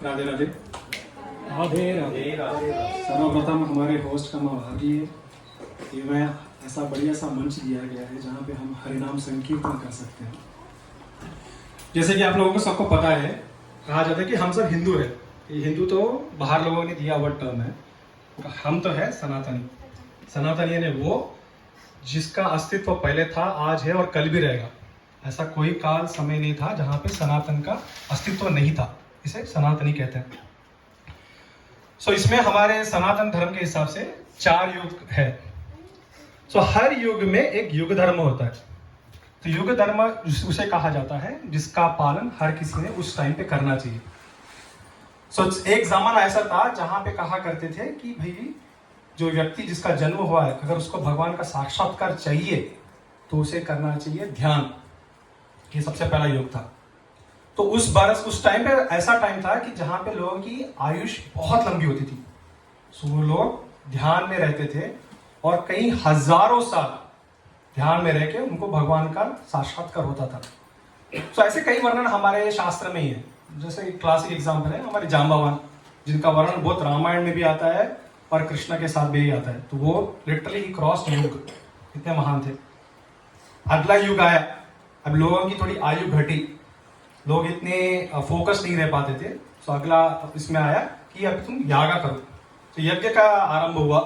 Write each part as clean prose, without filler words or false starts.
राधे राधे। राधे राधे। सर्वप्रथम हमारे होस्ट का आभारी है कि मैं ऐसा बढ़िया सा मंच दिया गया है जहाँ पे हम हरिनाम संकीर्तन कर सकते हैं। जैसे कि आप लोगों को सबको पता है, कहा जाता है कि हम सब हिंदू है। ये हिंदू तो बाहर लोगों ने दिया हुआ टर्म है, हम तो है सनातनी। सनातनी यानी वो जिसका अस्तित्व पहले था, आज है और कल भी रहेगा। ऐसा कोई काल समय नहीं था जहाँ पे सनातन का अस्तित्व नहीं था, इसे सनातनी कहते हैं। इसमें हमारे सनातन धर्म के हिसाब से 4 युग है। हर युग में एक युग धर्म होता है। तो युग धर्म उसे कहा जाता है जिसका पालन हर किसी ने उस टाइम पे करना चाहिए। एक जमाना ऐसा था जहां पे कहा करते थे कि भाई जो व्यक्ति जिसका जन्म हुआ है, अगर उसको भगवान का साक्षात्कार चाहिए तो उसे करना चाहिए ध्यान। ये सबसे पहला युग था। तो उस टाइम पे ऐसा टाइम था कि जहां पे लोगों की आयुष बहुत लंबी होती थी। वो लोग ध्यान में रहते थे और कई हजारों साल ध्यान में रह के उनको भगवान का साक्षात्कार होता था। ऐसे कई वर्णन हमारे शास्त्र में ही है। जैसे क्लासिक एग्जाम्पल है हमारे जांबवान, जिनका वर्णन बहुत रामायण में भी आता है और कृष्ण के साथ भी आता है। तो वो लिटरली क्रॉस युग, इतने महान थे। अगला युग आया, अब लोगों की थोड़ी आयु घटी, लोग इतने फोकस नहीं रह पाते थे। तो अगला इसमें आया कि अब तुम यागा करो। तो यज्ञ का आरंभ हुआ।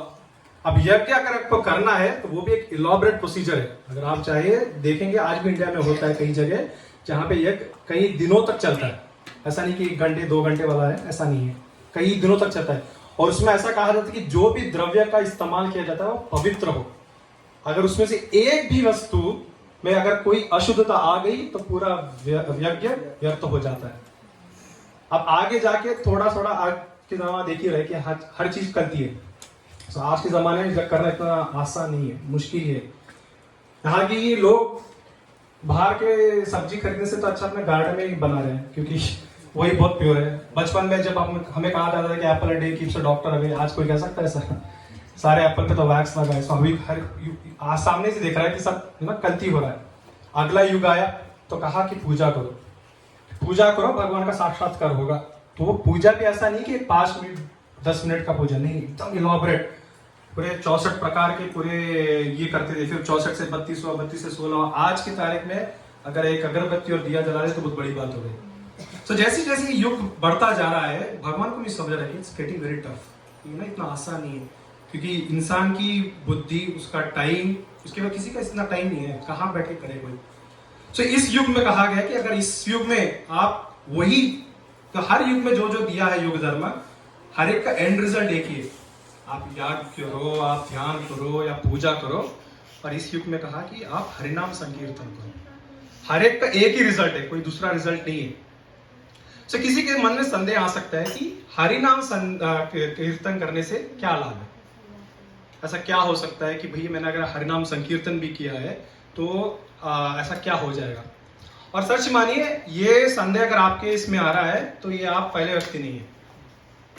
अब यज्ञ अगर आपको करना है तो वो भी एक इलॉबरेट प्रोसीजर है। अगर आप चाहे देखेंगे, आज भी इंडिया में होता है कई जगह जहाँ पे यज्ञ कई दिनों तक चलता है। ऐसा नहीं कि 1 घंटे 2 घंटे वाला है, ऐसा नहीं है, कई दिनों तक चलता है। और उसमें ऐसा कहा जाता है कि जो भी द्रव्य का इस्तेमाल किया जाता है वो पवित्र हो। अगर उसमें से एक भी वस्तु में अगर कोई अशुद्धता आ गई तो पूरा यज्ञ व्यर्थ हो जाता है। अब आगे जाके थोड़ा थोड़ा आज के जमाना देखिए रहे कि हर चीज करती है। तो आज के जमाने में यज्ञ करना इतना आसान नहीं है, मुश्किल है। यहाँ की लोग बाहर के सब्जी खरीदने से तो अच्छा अपने गार्डन में ही बना रहे हैं, क्योंकि वही बहुत प्योर है। बचपन में जब हमें कहा जाता था कि Apple a day keeps a doctor away, आज कोई कह सकता है सर? सारे एप्पल पे तो वैक्स लगा है। अभी हर आज सामने से देख रहा है कि सब कल्ती हो रहा है। अगला युग आया तो कहा कि पूजा करो, पूजा करो, भगवान का साक्षात्कार होगा। तो वो पूजा भी ऐसा नहीं कि 5 मिनट 10 मिनट का पूजा, नहीं, एकदम इलॉबरेट, पूरे 64 प्रकार के पूरे ये करते थे। फिर 64 से 32 हुआ, 32 से 16 हुआ। आज की तारीख में अगर एक अगरबत्ती और दिया जला रहे तो बहुत बड़ी बात हो गई। जैसे जैसे युग बढ़ता जा रहा है, भगवान को भी समझ रहा है कि इट्स गेटिंग वेरी टफ, इतना आसान नहीं है। क्योंकि इंसान की बुद्धि, उसका टाइम, उसके बाद किसी का इतना टाइम नहीं है, कहाँ बैठ के करे कोई। इस युग में कहा गया कि अगर इस युग में आप वही, तो हर युग में जो जो दिया है युग धर्म, हर एक का एंड रिजल्ट एक ही है। आप याग करो, आप ध्यान करो या पूजा करो। और इस युग में कहा कि आप हरिनाम संकीर्तन करो। हर एक का एक ही रिजल्ट है, कोई दूसरा रिजल्ट नहीं है। किसी के मन में संदेह आ सकता है कि हरिनाम कीर्तन करने से क्या लाभ है। ऐसा क्या हो सकता है कि भाई मैंने अगर हरिनाम संकीर्तन भी किया है तो ऐसा क्या हो जाएगा। और सच मानिए, ये संदेह अगर आपके इसमें आ रहा है तो ये आप पहले व्यक्ति नहीं है।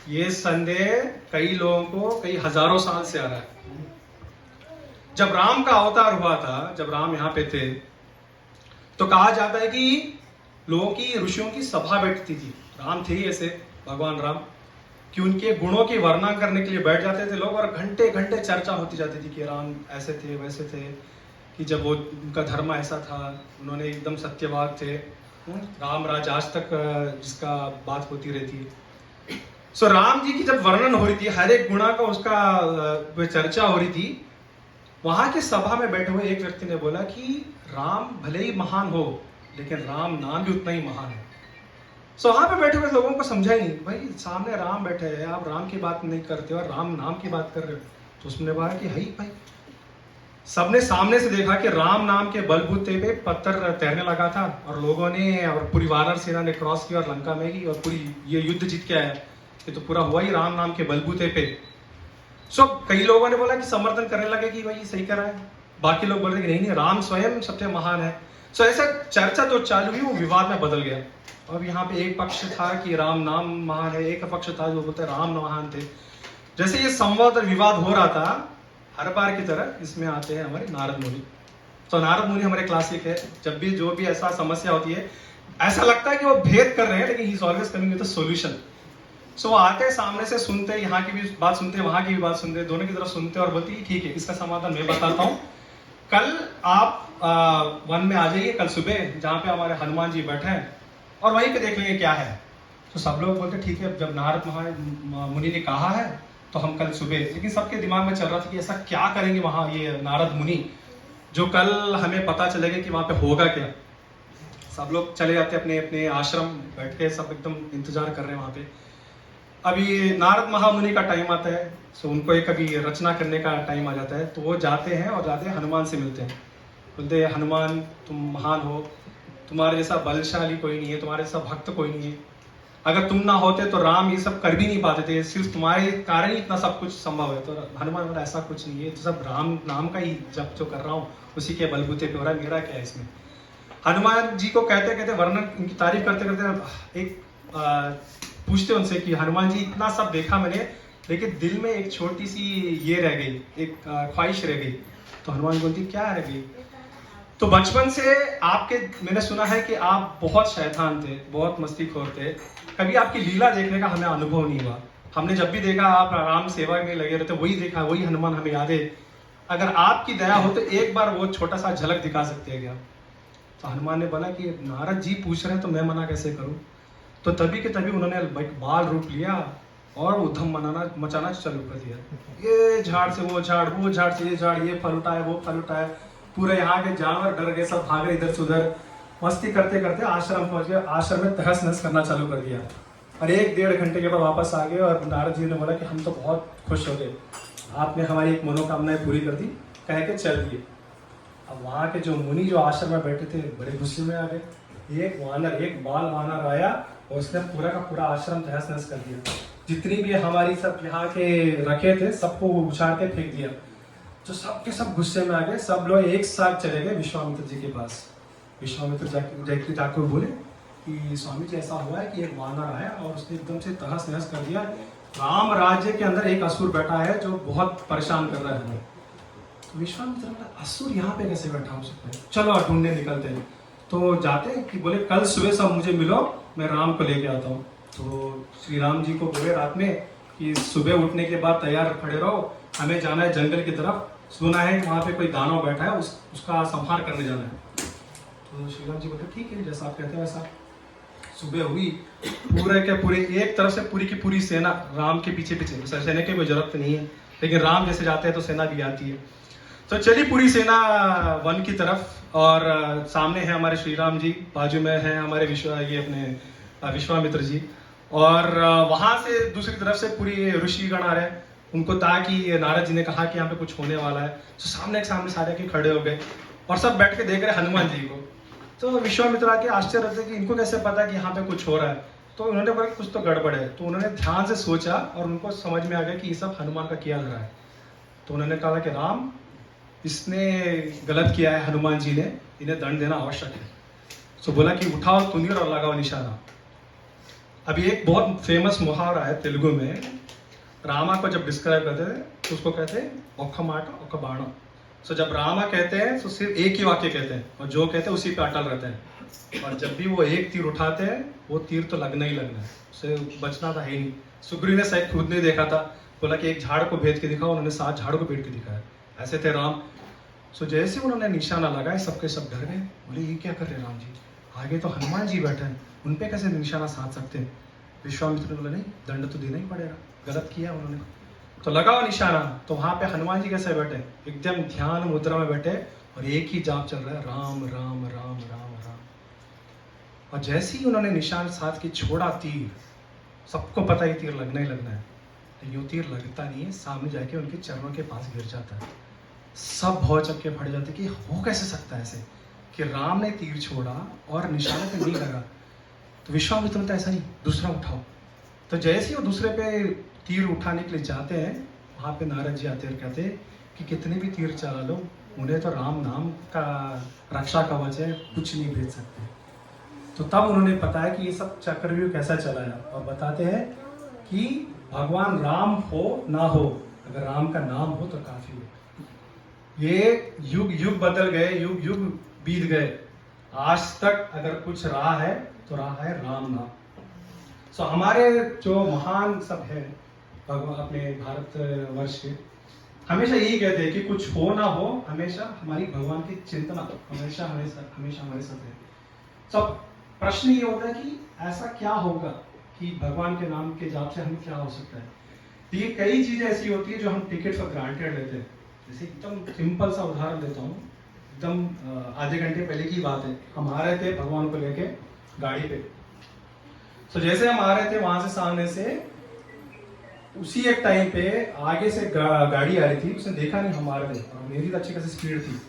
ये संदेह कई लोगों को कई हजारों साल से आ रहा है। जब राम का अवतार हुआ था, जब राम यहाँ पे थे, तो कहा जाता है कि लोगों की, ऋषियों की सभा बैठती थी। राम थे ही ऐसे, भगवान राम, कि उनके गुणों की वर्णना करने के लिए बैठ जाते थे लोग, और घंटे घंटे चर्चा होती जाती थी कि राम ऐसे थे वैसे थे, कि जब वो उनका धर्म ऐसा था, उन्होंने एकदम सत्यवाद थे। राम राज आज तक जिसका बात होती रहती है। राम जी की जब वर्णन हो रही थी, हर एक गुणा का उसका चर्चा हो रही थी, वहां की सभा में बैठे हुए एक व्यक्ति ने बोला कि राम भले ही महान हो, लेकिन राम नाम भी उतना ही महान है। वहां पे बैठे हुए लोगों को समझा ही नहीं, भाई सामने राम बैठे हैं, आप राम की बात नहीं करते और राम नाम की बात कर रहे हो। तो उसने कहा कि हई भाई, सबने सामने से देखा कि राम नाम के बलबूते पे पत्थर तैरने लगा था, और लोगों ने, और पूरी वानर सेना ने क्रॉस किया और लंका में गई और पूरी ये युद्ध जीत के आया। ये तो पूरा हुआ ही राम नाम के बलबूते पे। कई लोगों ने बोला कि समर्थन करने लगे कि भाई सही कर रहा है। बाकी लोग बोल रहे कि नहीं, राम स्वयं सबसे महान है। ऐसा चर्चा जो चालू हुई वो विवाद में बदल गया। अब यहाँ पे एक पक्ष था कि राम नाम महान है, एक पक्ष था जो बोलते राम महान थे। जैसे ये संवाद और विवाद हो रहा था, हर बार की तरह इसमें आते हैं हमारे नारद मुनि। नारद मुनि हमारे क्लासिक है। जब भी ऐसा समस्या होती है, ऐसा लगता है कि वो भेद कर रहे हैं, लेकिन he is always coming with a solution. So वो आते सामने से सुनते, यहाँ की भी बात सुनते, वहां की भी बात सुनते, दोनों की तरफ सुनते और बोलती ठीक है इसका समाधान मैं बताता हूँ। कल आप वन में आ जाइए कल सुबह, जहाँ पे हमारे हनुमान जी बैठे हैं, और वहीं पे देख लेंगे क्या है। तो सब लोग बोलते ठीक है, जब नारद मुनि ने कहा है तो हम कल सुबह। लेकिन सबके दिमाग में चल रहा था कि ऐसा क्या करेंगे वहाँ ये नारद मुनि, जो कल हमें पता चलेगा कि वहाँ पे होगा क्या। सब लोग चले जाते अपने अपने आश्रम, बैठ के सब एकदम इंतजार कर रहे हैं वहाँ पे। अभी नारद महामुनि का टाइम आता है, सो उनको एक कभी रचना करने का टाइम आ जाता है, तो वो जाते हैं और जाते हैं हनुमान से मिलते हैं। बोलते हैं हनुमान तुम महान हो, तुम्हारे जैसा बलशाली कोई नहीं है, तुम्हारे जैसा भक्त कोई नहीं है। अगर तुम ना होते तो राम ये सब कर भी नहीं पाते थे, सिर्फ तुम्हारे कारण ही इतना सब कुछ संभव है। तो हनुमान बोला ऐसा कुछ नहीं है, तो सब राम नाम का ही जप जो कर रहा हूँ उसी के बलबूते पे हो रहा है, मेरा क्या है इसमें। हनुमान जी को कहते कहते वर्णन, इनकी तारीफ करते करते एक पूछते उनसे कि हनुमान जी इतना सब देखा मैंने, लेकिन दिल में एक छोटी सी ये रह गई, एक ख्वाहिश रह गई। तो हनुमान बोलती क्या रह गई। तो बचपन से आपके, मैंने सुना है कि आप बहुत शैतान थे, बहुत मस्तीखोर थे, कभी आपकी लीला देखने का हमें अनुभव नहीं हुआ। हमने जब भी देखा आप राम सेवा में लगे रहते, वही देखा, वही हनुमान हमें याद है। अगर आपकी दया हो तो एक बार वो छोटा सा झलक दिखा सकते हैं क्या। तो हनुमान ने बोला कि नारद जी पूछ रहे हैं तो मैं मना कैसे करूं। तो तभी के तभी उन्होंने बाल रूप लिया और उधम मचाना चालू कर दिया। ये झाड़ से वो झाड़, वो झाड़ से ये झाड़, ये फल उठाए वो फल उठाए, पूरे यहाँ के जानवर डर गए, सब भाग रहे इधर से उधर। मस्ती करते करते आश्रम पहुंच गए, आश्रम में तहस नहस करना चालू कर दिया। और 1-1.5 घंटे के बाद वापस आ गए और नारद जी ने बोला कि हम तो बहुत खुश हो गए, आपने हमारी एक मनोकामनाएं पूरी कर दी, कह के चल दिए। अब वहाँ के जो मुनि जो आश्रम में बैठे थे बड़े गुस्से में आ गए। एक बाल वानर आया और उसने पूरा का पूरा आश्रम तहस नहस कर दिया। जितनी भी हमारी सब यहाँ के रखे थे सबको उछाल के फेंक दिया। तो सबके सब गुस्से में आ गए, सब लोग एक साथ चले गए विश्वामित्र जी के पास। विश्वामित्र जाकर बोले कि स्वामी जी ऐसा हुआ है कि एक वानर आया और उसने एकदम से तहस नहस कर दिया। राम राज्य के अंदर एक असुर बैठा है जो बहुत परेशान कर रहा है हमें। तो विश्वामित्र बोला असुर यहाँ पे कैसे बैठा हो सकता है, चलो ढूंढने निकलते हैं। तो जाते हैं कि बोले कल सुबह सब मुझे मिलो, मैं राम को लेके आता हूँ। तो श्री राम जी को बोले रात में कि सुबह उठने के बाद तैयार खड़े रहो, हमें जाना है जंगल की तरफ, सुना है वहाँ पे कोई दानव बैठा है, उसका संहार करने जाना है। तो श्री राम जी बोले ठीक है जैसा आप कहते हैं वैसा। सुबह हुई, पूरे के पूरे एक तरफ से पूरी की पूरी सेना राम के पीछे पीछे, सेना की कोई जरूरत नहीं है, लेकिन राम जैसे जाते हैं तो सेना भी आती है। तो चली पूरी सेना वन की तरफ, और सामने है हमारे श्री राम जी, बाजू में है हमारे विश्वामित्र जी, और वहां से दूसरी तरफ से पूरी ऋषिगण आ रहे हैं। उनको था कि नारद जी ने कहा कि यहाँ पे कुछ होने वाला है, तो सामने सारे के खड़े हो गए और सब बैठ के देख रहे हनुमान जी को। तो विश्वामित्र आके आश्चर्य रहते कि इनको कैसे पता कि यहाँ पे कुछ हो रहा है। तो उन्होंने बोला कुछ तो गड़बड़ है। तो उन्होंने ध्यान से सोचा और उनको समझ में आ गया कि ये सब हनुमान का किया जा रहा है। तो उन्होंने कहा कि राम, इसने गलत किया है, हनुमान जी ने, इन्हें दंड देना आवश्यक है। तो बोला कि उठाओ तुनीर और लगाओ निशाना। अभी एक बहुत फेमस मुहावरा है तेलुगु में, रामा को जब डिस्क्राइब करते हैं तो उसको कहते हैं ओख माटा ओख बाणा। सो जब रामा कहते हैं तो सिर्फ एक ही वाक्य कहते हैं, और जो कहते हैं उसी पे अटल रहते हैं। और जब भी वो एक तीर उठाते हैं वो तीर तो लगना ही लगना है, उससे बचना था ही नहीं। सुग्रीव ने शायद खुद नहीं देखा था, बोला कि एक झाड़ को भेद के दिखाओ, उन्होंने 7 झाड़ को भेद के दिखाया। ऐसे थे राम। सो जैसे उन्होंने निशाना लगाया सबके सब डर गए, बोले ये क्या कर रहे राम जी, आगे तो हनुमान जी बैठे हैं, उन पे कैसे निशाना साध सकते हैं। विश्वामित्र ने बोला नहीं, दंड तो देना ही पड़ेगा, गलत किया उन्होंने। तो लगाओ निशाना। तो वहां पे हनुमान जी कैसे बैठे, एकदम ध्यान मुद्रा में बैठे, और एक ही जाप चल रहा है, राम राम राम राम राम। और जैसे ही उन्होंने निशान साध के छोड़ा तीर, सबको पता है तीर लगना ही लगना है, तो यूं तीर लगता नहीं है, सामने जाके उनके चरणों के पास गिर जाता है। सब भौ चक्के फट जाते कि हो कैसे सकता है ऐसे कि राम ने तीर छोड़ा और निशाने पे नहीं लगा। तो विश्वामित्र तो ऐसा नहीं, दूसरा उठाओ। तो जैसे ही वो दूसरे पे तीर उठाने के लिए जाते हैं, वहां पे नारद जी आते और कहते हैं कि कितने भी तीर चला लो, उन्हें तो राम नाम का रक्षा कवच है, कुछ नहीं भेज सकते। तो तब उन्होंने बताया कि ये सब चक्रव्यूह कैसा चला है, और बताते हैं कि भगवान राम हो ना हो, अगर राम का नाम हो तो काफी है। ये युग युग बदल गए, युग युग बीत गए, आज तक अगर कुछ रहा है तो रहा है राम नाम। सो हमारे जो महान सब है भगवान अपने भारतवर्ष के, हमेशा यही कहते हैं कि कुछ हो ना हो, हमेशा हमारी भगवान की चिंतना हमेशा हमेशा हमारे साथ है। सब प्रश्न ये होता है कि ऐसा क्या होगा कि भगवान के नाम के जाप से हमें क्या हो सकता है। तो ये कई चीजें ऐसी होती है जो हम टिकट फॉर ग्रांटेड लेते हैं। जैसे एकदम सिंपल सा उदाहरण देता हूँ, एकदम आधे घंटे पहले की बात है, हम आ रहे थे भगवान को लेके गाड़ी पे। तो जैसे हम आ रहे थे वहां से सामने से, उसी एक टाइम पे आगे से गाड़ी आ रही थी, उसने देखा नहीं हम आ रहे थे और मेरी तो अच्छी खासी स्पीड थी,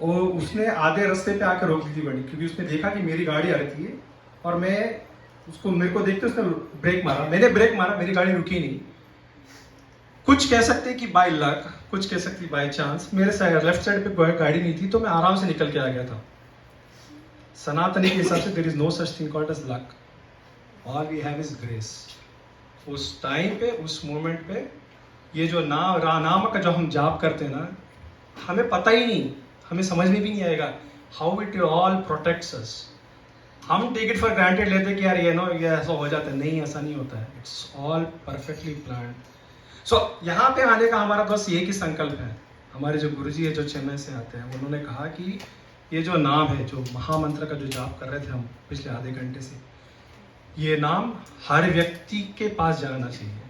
और उसने आधे रास्ते पे आकर रोक दी थी गाड़ी, क्योंकि उसने देखा कि मेरी गाड़ी आ रही थी और मैं उसको, मेरे को देखते उसने ब्रेक मारा, मैंने ब्रेक मारा, मेरी गाड़ी रुकी नहीं। कुछ कह सकते कि बाय लक, कुछ कह सकते बाय चांस, मेरे साइड लेफ्ट साइड पे गाड़ी नहीं थी तो मैं आराम से निकल के आ गया था। सनातनी के हिसाब से there is no such thing called as luck, all we have is grace. उस टाइम पे, उस मोमेंट पे, ये जो नाम का जो हम जाप करते हैं ना, हमें पता ही नहीं, हमें समझ में भी नहीं आएगा how it all protects us. हम टेक इट फॉर ग्रांटेड लेते कि यार ये ऐसा हो जाता है, नहीं ऐसा नहीं होता है, इट्स ऑल परफेक्टली प्लान्ड। सो यहाँ पे आने का हमारा बस एक ही संकल्प है। हमारे जो गुरुजी है जो चेन्नई से आते हैं, उन्होंने कहा कि ये जो नाम है, जो महामंत्र का जो जाप कर रहे थे हम पिछले आधे घंटे से, ये नाम हर व्यक्ति के पास जाना चाहिए।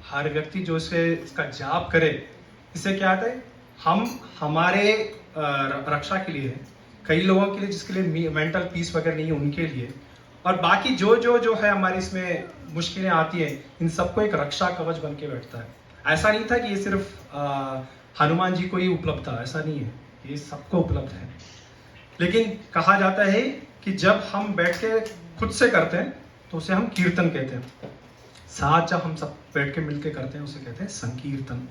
हर व्यक्ति जो इसका जाप करे, इससे क्या आता है, हम हमारे रक्षा के लिए, कई लोगों के लिए जिसके लिए मेंटल पीस वगैरह नहीं है उनके लिए, और बाकी जो है हमारी इसमें मुश्किलें आती हैं, इन सबको एक रक्षा कवच बन के बैठता है। ऐसा नहीं था कि ये सिर्फ हनुमान जी को ही उपलब्ध था, ऐसा नहीं है, ये सबको उपलब्ध है। लेकिन कहा जाता है कि जब हम बैठ के खुद से करते हैं तो उसे हम कीर्तन कहते हैं, साथ जब हम सब बैठ के मिलके करते हैं उसे कहते हैं संकीर्तन।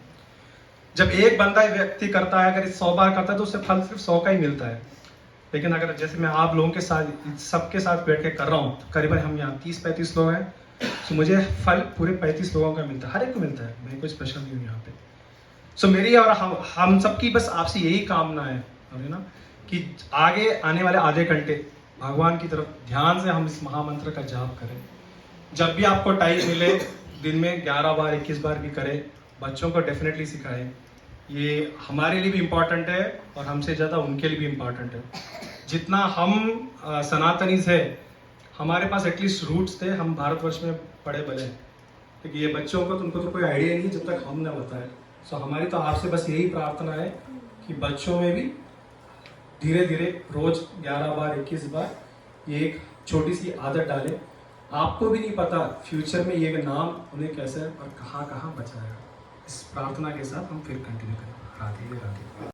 जब एक बंदा व्यक्ति करता है, अगर 100 बार करता है तो उसे फल सिर्फ 100 का ही मिलता है। लेकिन अगर जैसे मैं आप लोगों के साथ, सबके साथ बैठ के कर रहा हूँ, करीबन हम यहाँ 30-35 लोग हैं, तो मुझे फल पूरे 35 लोगों का मिलता है, हर एक को मिलता है, मैं कोई स्पेशल नहीं हूँ यहाँ पे। सो मेरी और हम सबकी बस आपसे यही कामना है ना, कि आगे आने वाले आधे घंटे भगवान की तरफ ध्यान से हम इस महामंत्र का जाप करें। जब भी आपको टाइम मिले, दिन में 11 बार 21 बार भी करें, बच्चों को डेफिनेटली सिखाएं। ये हमारे लिए भी इम्पॉर्टेंट है और हमसे ज़्यादा उनके लिए भी इम्पॉर्टेंट है। जितना हम सनातनीज है, हमारे पास एटलीस्ट रूट्स थे, हम भारतवर्ष में पड़े बले, क्योंकि ये बच्चों को उनको तो कोई आइडिया नहीं जब तक हम न बताए। सो हमारी तो आपसे बस यही प्रार्थना है कि बच्चों में भी धीरे धीरे रोज 11 बार 21 बार ये एक छोटी सी आदत डालें। आपको भी नहीं पता फ्यूचर में ये नाम उन्हें कैसे और कहाँ कहाँ बचाएगा। इस प्रार्थना के साथ हम फिर कंटिन्यू करें। राधे राधे।